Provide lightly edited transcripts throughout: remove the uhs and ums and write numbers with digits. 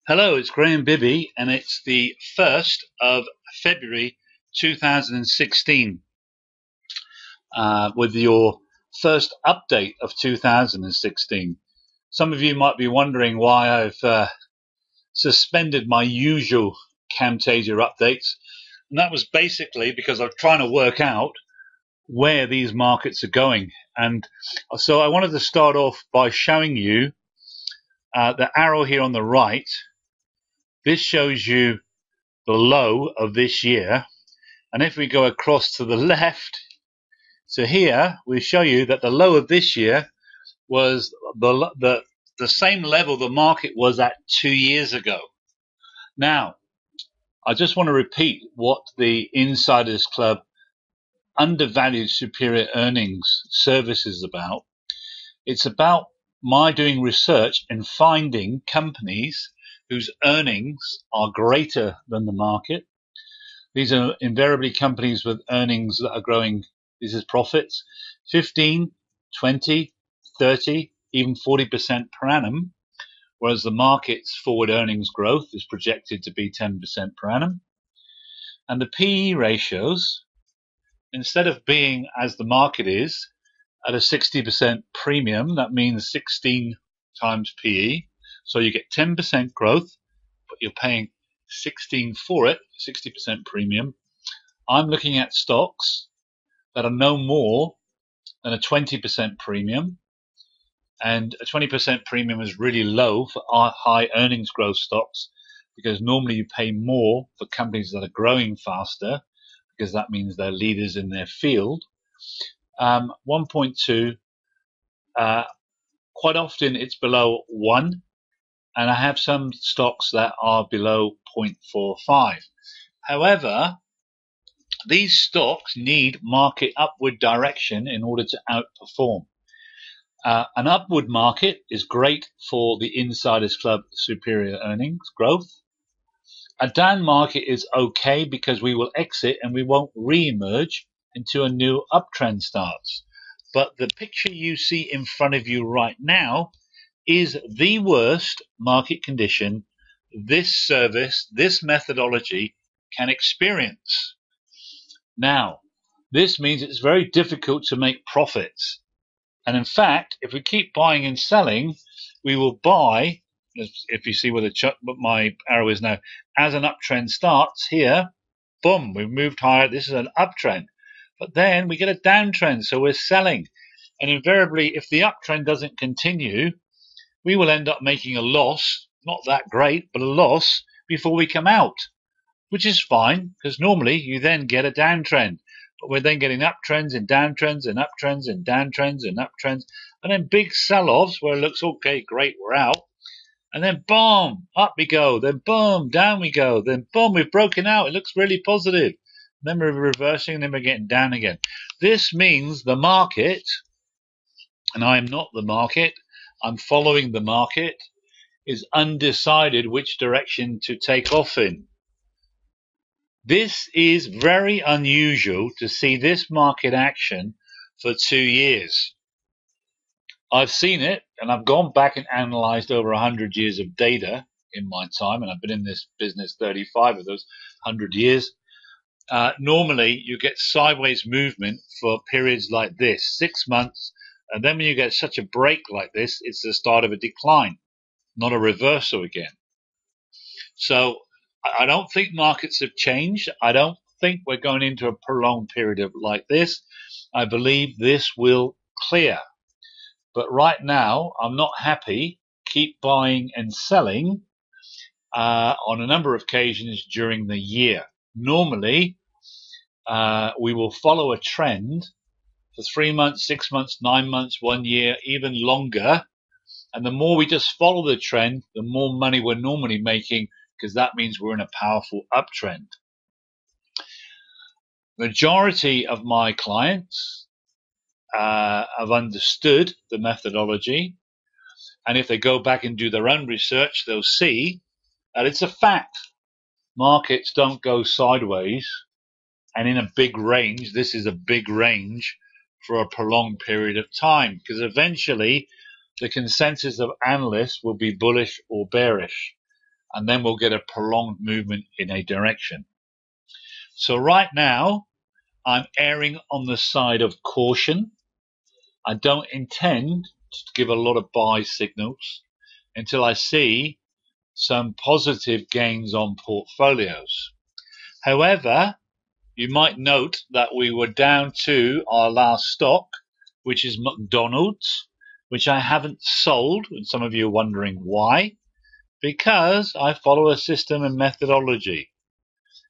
Hello, it's Graham Bibby, and it's the 1st of February 2016 with your first update of 2016. Some of you might be wondering why I've suspended my usual Camtasia updates, and that was basically because I'm trying to work out where these markets are going. And so I wanted to start off by showing you the arrow here on the right. This shows you the low of this year, and if we go across to the left, so here we show you that the low of this year was the same level the market was at 2 years ago. Now, I just want to repeat what the Insiders Club Undervalued Superior Earnings service is about. It's about my doing research and finding companies whose earnings are greater than the market. These are invariably companies with earnings that are growing. This is profits, 15, 20, 30, even 40% per annum, whereas the market's forward earnings growth is projected to be 10% per annum. And the PE ratios, instead of being as the market is at a 60% premium, that means 16 times PE. So you get 10% growth, but you're paying 16 for it, 60% premium. I'm looking at stocks that are no more than a 20% premium, and a 20% premium is really low for our high earnings growth stocks, because normally you pay more for companies that are growing faster, because that means they're leaders in their field. 1.2, quite often it's below 1, and I have some stocks that are below 0.45. However, these stocks need market upward direction in order to outperform. An upward market is great for the Insiders Club superior earnings growth. A down market is okay because we will exit and we won't re-emerge until a new uptrend starts. But the picture you see in front of you right now is the worst market condition this service, this methodology can experience. Now, this means it's very difficult to make profits. And in fact, if we keep buying and selling, we will buy, if you see where my arrow is now, as an uptrend starts here, boom, we've moved higher. This is an uptrend. But then we get a downtrend, so we're selling. And invariably, if the uptrend doesn't continue, we will end up making a loss, not that great, but a loss before we come out, which is fine, because normally you then get a downtrend. But we're then getting uptrends and downtrends and uptrends and downtrends and uptrends, and then big sell-offs where it looks okay, great, we're out. And then boom, up we go, then boom, down we go, then boom, we've broken out, it looks really positive. Then we're reversing, and then we're getting down again. This means the market, and I am not the market, I'm following the market, is undecided which direction to take off in. This is very unusual to see this market action for 2 years. I've seen it, and I've gone back and analyzed over 100 years of data in my time, and I've been in this business 35 of those 100 years. Normally, you get sideways movement for periods like this, 6 months, and then when you get such a break like this, it's the start of a decline, not a reversal again. So I don't think markets have changed. I don't think we're going into a prolonged period of like this. I believe this will clear. But right now, I'm not happy. Keep buying and selling on a number of occasions during the year. Normally, we will follow a trend for 3 months, 6 months, 9 months, 1 year, even longer. And the more we just follow the trend, the more money we're normally making, because that means we're in a powerful uptrend. Majority of my clients have understood the methodology, and if they go back and do their own research, they'll see that it's a fact. Markets don't go sideways, and in a big range, this is a big range for a prolonged period of time, because eventually the consensus of analysts will be bullish or bearish. and then we'll get a prolonged movement in a direction. So right now, I'm erring on the side of caution. I don't intend to give a lot of buy signals until I see some positive gains on portfolios. However, you might note that we were down to our last stock, which is McDonald's, which I haven't sold, and some of you are wondering why. Because I follow a system and methodology.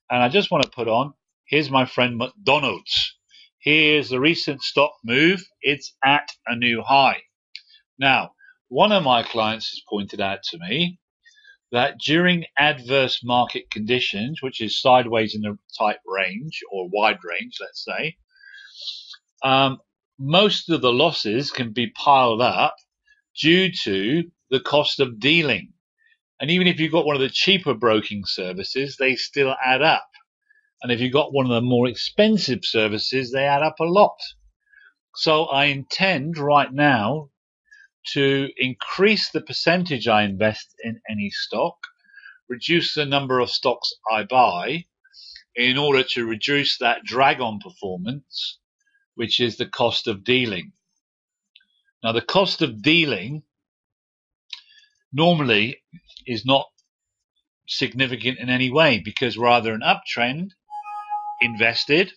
And I just want to put on, here's my friend McDonald's. Here's the recent stock move. It's at a new high. Now, one of my clients has pointed out to me that during adverse market conditions, which is sideways in a tight range or wide range, let's say, most of the losses can be piled up due to the cost of dealing. And even if you've got one of the cheaper broking services, they still add up. And if you've got one of the more expensive services, they add up a lot. So I intend right now to increase the percentage I invest in any stock, reduce the number of stocks I buy in order to reduce that drag on performance, which is the cost of dealing. Now, the cost of dealing normally is not significant in any way because we're either an uptrend invested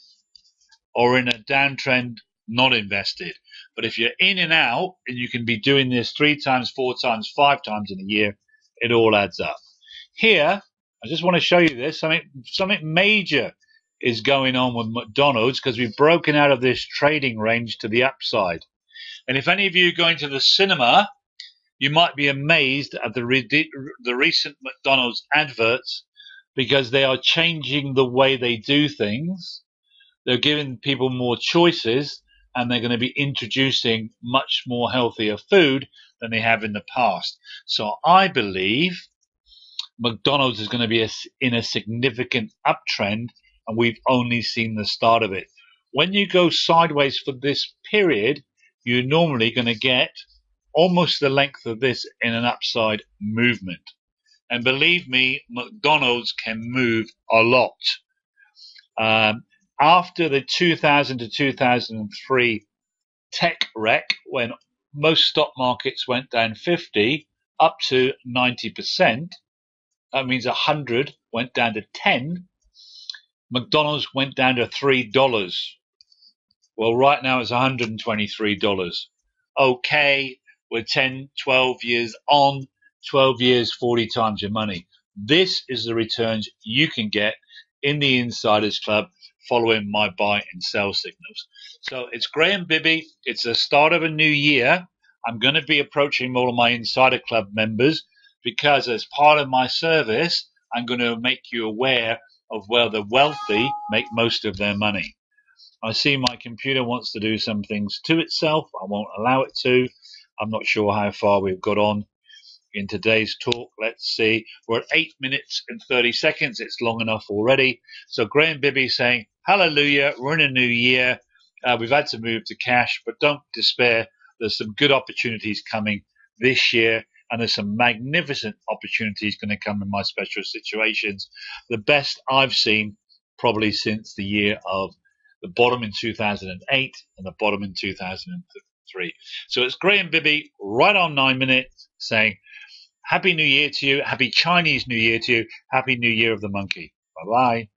or in a downtrend not invested. But if you're in and out and you can be doing this 3 times, 4 times, 5 times in a year, it all adds up. Here, I just want to show you this. Something major is going on with McDonald's because we've broken out of this trading range to the upside. And if any of you are going to the cinema, you might be amazed at the recent McDonald's adverts because they are changing the way they do things. They're giving people more choices and they're going to be introducing much more healthier food than they have in the past. So I believe McDonald's is going to be in a significant uptrend and we've only seen the start of it. When you go sideways for this period, you're normally going to get almost the length of this in an upside movement. And believe me, McDonald's can move a lot. After the 2000 to 2003 tech wreck, when most stock markets went down 50 up to 90%, that means 100 went down to 10. McDonald's went down to $3. Well, right now it's $123. Okay, we're 10, 12 years on, 12 years, 40 times your money. This is the returns you can get in the Insiders Club following my buy and sell signals. So it's Graham Bibby. It's the start of a new year. I'm going to be approaching all of my Insider Club members because as part of my service, I'm going to make you aware of where the wealthy make most of their money. I see my computer wants to do some things to itself. I won't allow it to. I'm not sure how far we've got on in today's talk. Let's see. We're at 8 minutes and 30 seconds. It's long enough already. So Graham Bibby saying, hallelujah, we're in a new year. We've had to move to cash, but don't despair. There's some good opportunities coming this year, and there's some magnificent opportunities going to come in my special situations. The best I've seen probably since the year of the bottom in 2008 and the bottom in 2003. So it's Graham Bibby right on 9 minutes saying, Happy New Year to you. Happy Chinese New Year to you. Happy New Year of the Monkey. Bye-bye.